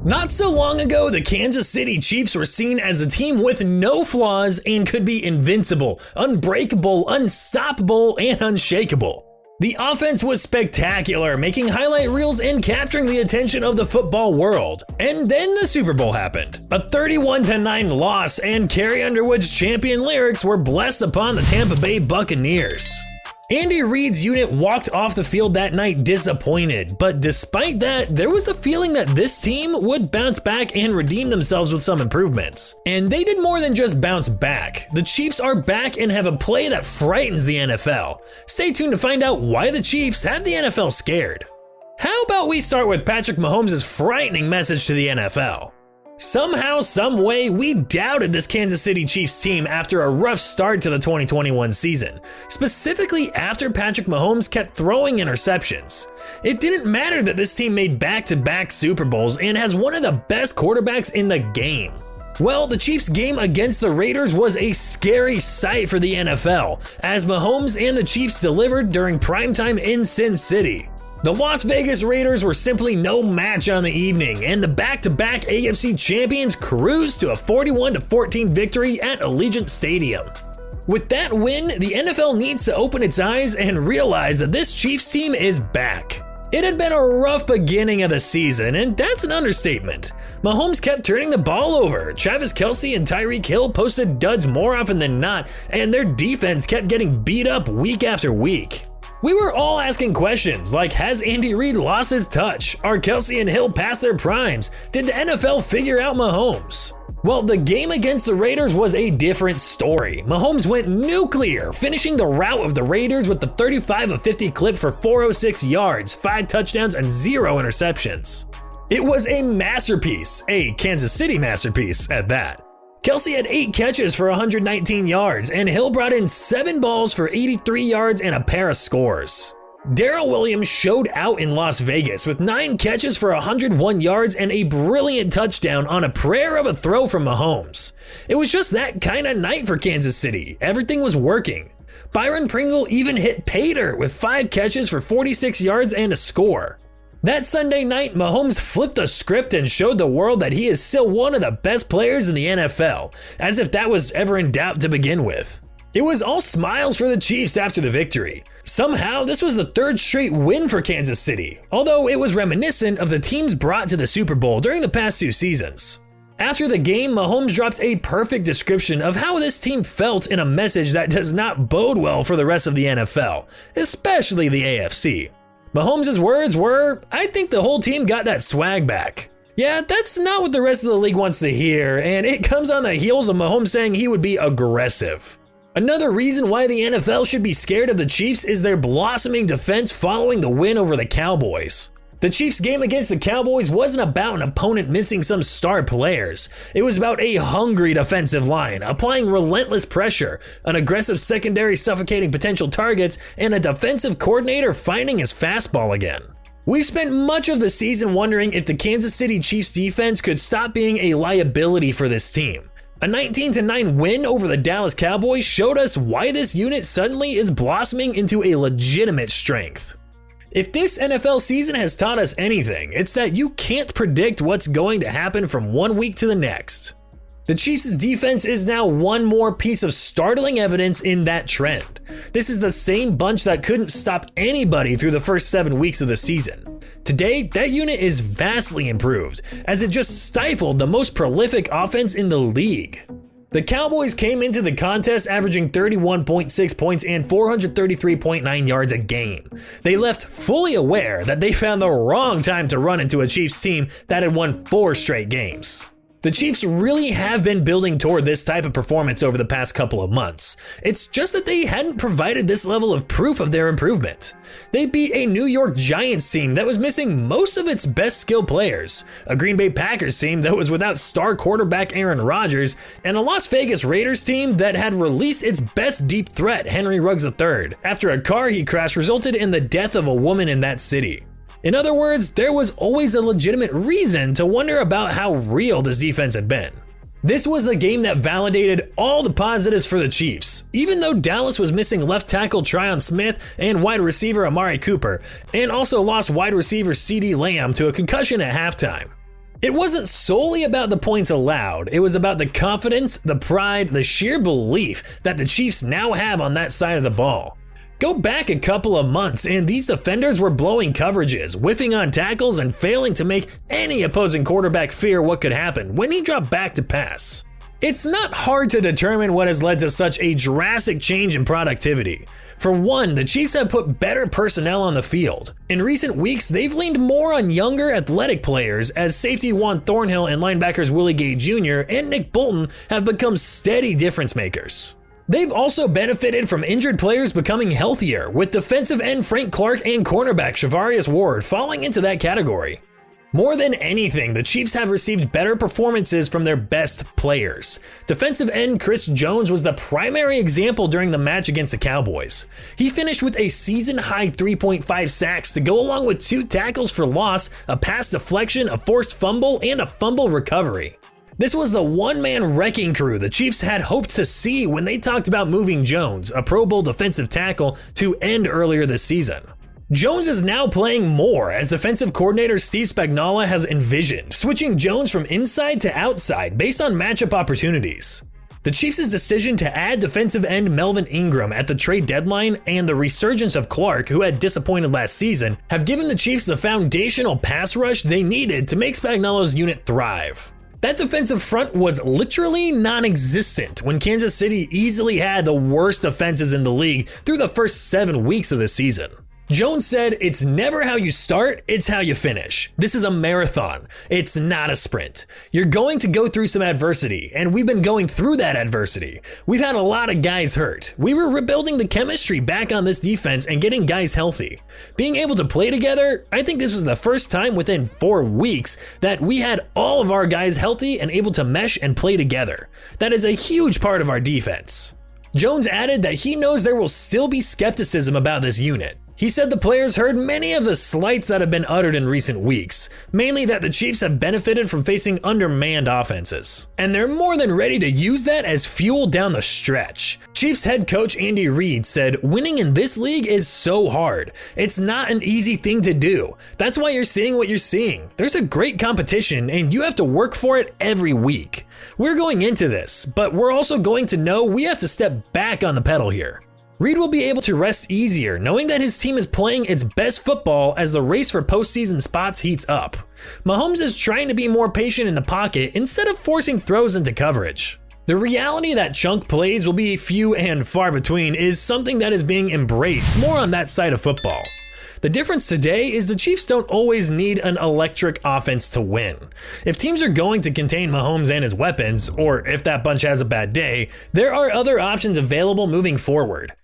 Not so long ago, the Kansas City Chiefs were seen as a team with no flaws and could be invincible, unbreakable, unstoppable, and unshakable. The offense was spectacular, making highlight reels and capturing the attention of the football world. And then the Super Bowl happened. A 31-9 loss, and Carrie Underwood's champion lyrics were blessed upon the Tampa Bay Buccaneers. Reid's unit walked off the field that night disappointed, but despite that, there was the feeling that this team would bounce back and redeem themselves with some improvements. And they did more than just bounce back. The Chiefs are back and have a play that frightens the NFL. Stay tuned to find out why the Chiefs have the NFL scared. How about we start with Patrick Mahomes' frightening message to the NFL? Somehow, someway, we doubted this Kansas City Chiefs team after a rough start to the 2021 season, specifically after Patrick Mahomes kept throwing interceptions. It didn't matter that this team made back-to-back Super Bowls and has one of the best quarterbacks in the game. Well, the Chiefs' game against the Raiders was a scary sight for the NFL, as Mahomes and the Chiefs delivered during primetime in Sin City. The Las Vegas Raiders were simply no match on the evening, and the back-to-back AFC champions cruised to a 41-14 victory at Allegiant Stadium. With that win, the NFL needs to open its eyes and realize that this Chiefs team is back. It had been a rough beginning of the season, and that's an understatement. Mahomes kept turning the ball over, Travis Kelce and Tyreek Hill posted duds more often than not, and their defense kept getting beat up week after week. We were all asking questions like, has Andy Reid lost his touch? Are Kelce and Hill past their primes? Did the NFL figure out Mahomes? Well, the game against the Raiders was a different story. Mahomes went nuclear, finishing the rout of the Raiders with the 35 of 50 clip for 406 yards, 5 touchdowns, and 0 interceptions. It was a masterpiece, a Kansas City masterpiece at that. Kelce had 8 catches for 119 yards, and Hill brought in 7 balls for 83 yards and a pair of scores. Darrell Williams showed out in Las Vegas with 9 catches for 101 yards and a brilliant touchdown on a prayer of a throw from Mahomes. It was just that kind of night for Kansas City. Everything was working. Byron Pringle even hit pay dirt with 5 catches for 46 yards and a score. That Sunday night, Mahomes flipped the script and showed the world that he is still one of the best players in the NFL, as if that was ever in doubt to begin with. It was all smiles for the Chiefs after the victory. Somehow, this was the 3rd straight win for Kansas City, although it was reminiscent of the teams brought to the Super Bowl during the past 2 seasons. After the game, Mahomes dropped a perfect description of how this team felt in a message that does not bode well for the rest of the NFL, especially the AFC. Mahomes' words were, "I think the whole team got that swag back." Yeah, that's not what the rest of the league wants to hear, and it comes on the heels of Mahomes saying he would be aggressive. Another reason why the NFL should be scared of the Chiefs is their blossoming defense following the win over the Cowboys. The Chiefs' game against the Cowboys wasn't about an opponent missing some star players. It was about a hungry defensive line, applying relentless pressure, an aggressive secondary suffocating potential targets, and a defensive coordinator finding his fastball again. We've spent much of the season wondering if the Kansas City Chiefs defense could stop being a liability for this team. A 19-9 win over the Dallas Cowboys showed us why this unit suddenly is blossoming into a legitimate strength. If this NFL season has taught us anything, it's that you can't predict what's going to happen from one week to the next. The Chiefs' defense is now one more piece of startling evidence in that trend. This is the same bunch that couldn't stop anybody through the first 7 weeks of the season. Today, that unit is vastly improved, as it just stifled the most prolific offense in the league. The Cowboys came into the contest averaging 31.6 points and 433.9 yards a game. They left fully aware that they found the wrong time to run into a Chiefs team that had won 4 straight games. The Chiefs really have been building toward this type of performance over the past couple of months. It's just that they hadn't provided this level of proof of their improvement. They beat a New York Giants team that was missing most of its best skilled players, a Green Bay Packers team that was without star quarterback Aaron Rodgers, and a Las Vegas Raiders team that had released its best deep threat, Henry Ruggs III, after a car he crashed resulted in the death of a woman in that city. In other words, there was always a legitimate reason to wonder about how real this defense had been. This was the game that validated all the positives for the Chiefs, even though Dallas was missing left tackle Tryon Smith and wide receiver Amari Cooper, and also lost wide receiver CeeDee Lamb to a concussion at halftime. It wasn't solely about the points allowed, it was about the confidence, the pride, the sheer belief that the Chiefs now have on that side of the ball. Go back a couple of months and these defenders were blowing coverages, whiffing on tackles, and failing to make any opposing quarterback fear what could happen when he dropped back to pass. It's not hard to determine what has led to such a drastic change in productivity. For one, the Chiefs have put better personnel on the field. In recent weeks, they've leaned more on younger, athletic players as safety Juan Thornhill and linebackers Willie Gay Jr. and Nick Bolton have become steady difference makers. They've also benefited from injured players becoming healthier, with defensive end Frank Clark and cornerback Shavarius Ward falling into that category. More than anything, the Chiefs have received better performances from their best players. Defensive end Chris Jones was the primary example during the match against the Cowboys. He finished with a season-high 3.5 sacks to go along with 2 tackles for loss, a pass deflection, a forced fumble, and a fumble recovery. This was the one-man wrecking crew the Chiefs had hoped to see when they talked about moving Jones, a Pro Bowl defensive tackle, to end earlier this season. Jones is now playing more as defensive coordinator Steve Spagnuolo has envisioned, switching Jones from inside to outside based on matchup opportunities. The Chiefs' decision to add defensive end Melvin Ingram at the trade deadline and the resurgence of Clark, who had disappointed last season, have given the Chiefs the foundational pass rush they needed to make Spagnuolo's unit thrive. That defensive front was literally non-existent when Kansas City easily had the worst defenses in the league through the first 7 weeks of the season. Jones said, "It's never how you start, it's how you finish. This is a marathon. It's not a sprint. You're going to go through some adversity, and we've been going through that adversity. We've had a lot of guys hurt. We were rebuilding the chemistry back on this defense and getting guys healthy. Being able to play together, I think this was the first time within 4 weeks that we had all of our guys healthy and able to mesh and play together. That is a huge part of our defense." Jones added that he knows there will still be skepticism about this unit. He said the players heard many of the slights that have been uttered in recent weeks, mainly that the Chiefs have benefited from facing undermanned offenses. And they're more than ready to use that as fuel down the stretch. Chiefs head coach Andy Reid said, "Winning in this league is so hard. It's not an easy thing to do. That's why you're seeing what you're seeing. There's a great competition and you have to work for it every week. We're going into this, but we're also going to know we have to step back on the pedal here." Reid will be able to rest easier knowing that his team is playing its best football as the race for postseason spots heats up. Mahomes is trying to be more patient in the pocket instead of forcing throws into coverage. The reality that chunk plays will be few and far between is something that is being embraced more on that side of football. The difference today is the Chiefs don't always need an electric offense to win. If teams are going to contain Mahomes and his weapons, or if that bunch has a bad day, there are other options available moving forward.